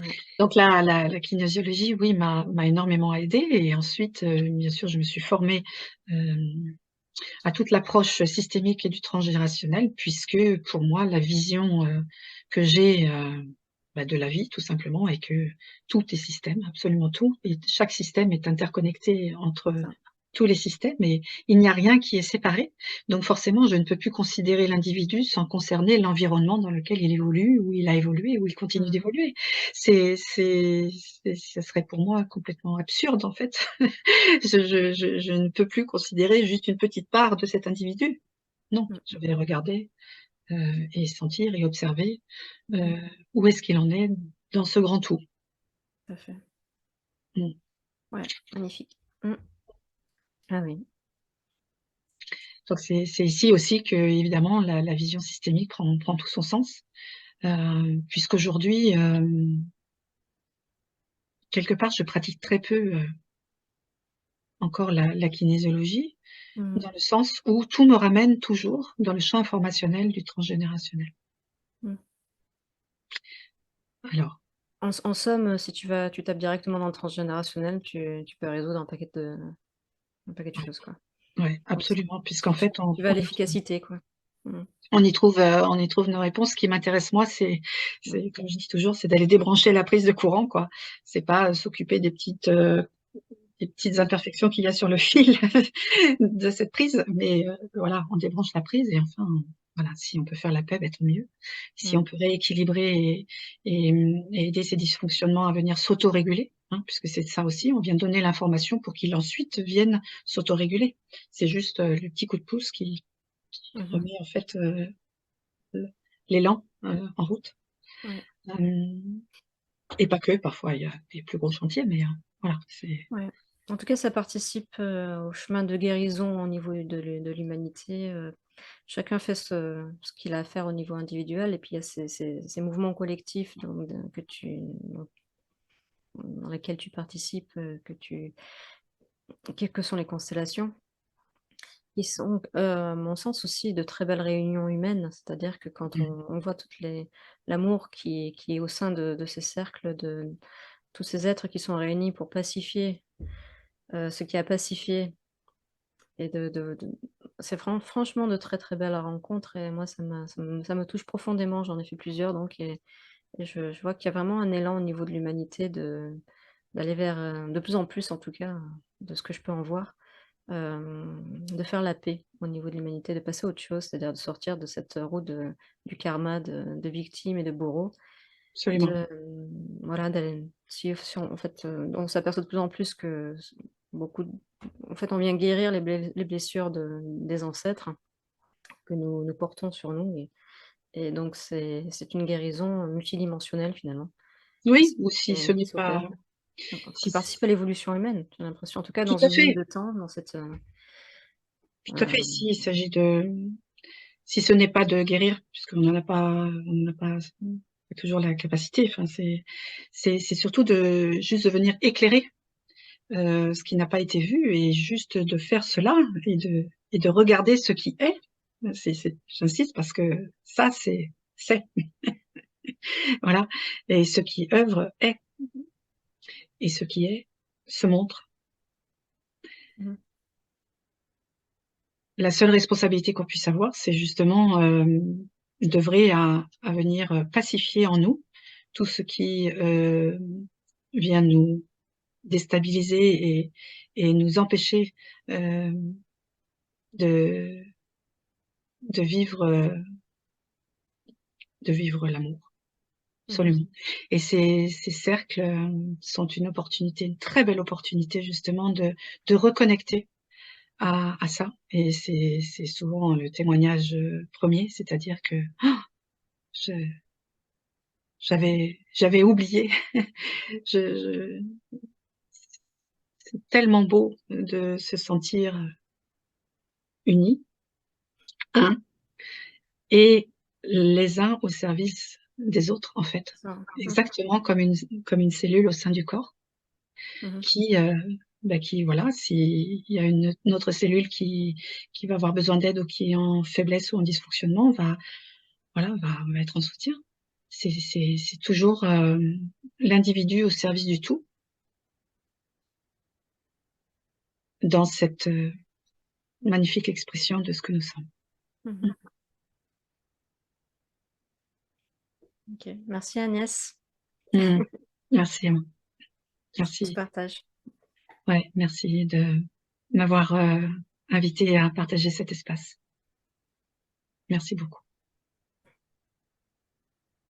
Ouais. Donc la kinésiologie, oui, m'a énormément aidée et ensuite, bien sûr, je me suis formée, hem, à toute l'approche systémique et du transgénérationnel puisque pour moi, la vision, que j'ai, de la vie tout simplement est que tout est système, absolument tout et chaque système est interconnecté entre Ça. tous les systèmes et il n'y a rien qui est séparé. Donc forcément, je ne peux plus considérer l'individu sans concerner l'environnement dans lequel il évolue, où il a évolué, où il continue Mmh. d'évoluer. Ça serait pour moi complètement absurde en fait. Je ne peux plus considérer juste une petite part de cet individu. Non, Mmh. je vais regarder, et sentir et observer, Mmh mh. heu, où est-ce qu'il en est dans ce grand tout. Tout à fait. Mmh. Ouais, magnifique. Mmh. Ah oui. Donc c'est ici aussi que évidemment la vision systémique prend tout son sens, puisqu'aujourd'hui, quelque part, je pratique très peu, encore la kinésiologie, Mmh. dans le sens où tout me ramène toujours dans le champ informationnel du transgénérationnel. Mmh. Alors, En somme, si tu tapes directement dans le transgénérationnel, tu peux résoudre un paquet de choses, quoi. ouais, Donc c absolument, puisqu'en fait tu vas à l'efficacité, quoi. Mmh. on y trouve nos réponses. Ce qui m'intéresse moi, Mmh. c'est comme je dis toujours, c'est d'aller débrancher la prise de courant, quoi. C'est pas, s'occuper des petites imperfections qu'il y a sur le fil de cette prise, mais voilà, on débranche la prise et enfin, voilà, si on peut faire la paix, tant mieux. Si Mmh. on peut rééquilibrer et aider ces dysfonctionnements à venir s'autoréguler, hein, puisque c'est ça aussi, on vient donner l'information pour qu'il ensuite vienne s'autoréguler. C'est juste, le petit coup de pouce qui Mmh mh. remet en fait, le l'élan, en route. Ouais, Hem et pas que, parfois il y a des plus gros chantiers, mais voilà, c'est ouais. En tout cas, ça participe, au chemin de guérison au niveau de l'humanité, chacun fait ce qu'il a à faire au niveau individuel et puis il y a ces mouvements collectifs donc de que tu dans lesquels tu participes, quelles que sont les constellations. Ils sont, à mon sens aussi de très belles réunions humaines, c'est-à-dire que quand mmh, on voit l'amour qui est au sein de ces cercles, de tous ces êtres qui sont réunis pour pacifier, ce qui a pacifié et de c'est franchement de très, très belles rencontres et moi ça me touche profondément. J'en ai fait plusieurs donc et je vois qu'il y a vraiment un élan au niveau de l'humanité d'aller vers, de plus en plus en tout cas, de ce que je peux en voir. De faire la paix au niveau de l'humanité, de passer à autre chose, c'est-à-dire de sortir de cette roue du karma de victime et de bourreau, absolument. voilà, d'aller si on en fait, on s'aperçoit de plus en plus que beaucoup d en fait, on vient guérir les blessures des ancêtres que nous portons sur nous et donc c'est une guérison multidimensionnelle finalement Oui, qui ou si ce qui n'est s'opère, pas qui si c participe à l'évolution humaine, j'ai l'impression. En tout cas tout dans à une ligne fait, de temps, dans cette, tout à fait. S'il s'agit de si ce n'est pas de guérir, puisqu'on n'en a pas toujours la capacité, enfin, c'est surtout de juste de venir éclairer, ce qui n'a pas été vu et juste de faire cela et de regarder ce qui est. C'est j'insiste parce que ça, c'est, voilà et ce qui œuvre est et ce qui est se montre. mmh, La seule responsabilité qu'on puisse avoir, c'est justement, d'œuvrer à venir, pacifier en nous tout ce qui, vient nous déstabiliser et nous empêcher, hem, de de vivre, de vivre l'amour, mmh mh. absolument et ces cercles, sont une opportunité, une très belle opportunité justement de reconnecter à ça et c'est souvent le témoignage, 1er, c'est-à-dire que je j'avais oublié. Je c'est tellement beau de se sentir, unis, un et les uns au service des autres, en fait. Ça. Mmh. Exactement comme une cellule au sein du corps Mmh mh. qui, qui voilà, s'il y a une autre cellule qui va avoir besoin d'aide ou qui est en faiblesse ou en dysfonctionnement, va voilà, va être en soutien. c'est toujours l'individu au service du tout dans cette magnifique expression de ce que nous sommes. Mhm. Ok, merci Agnès Merci, Emma. pour ce Merci. partage. Ouais, merci de m'avoir invité à partager cet espace. Merci beaucoup.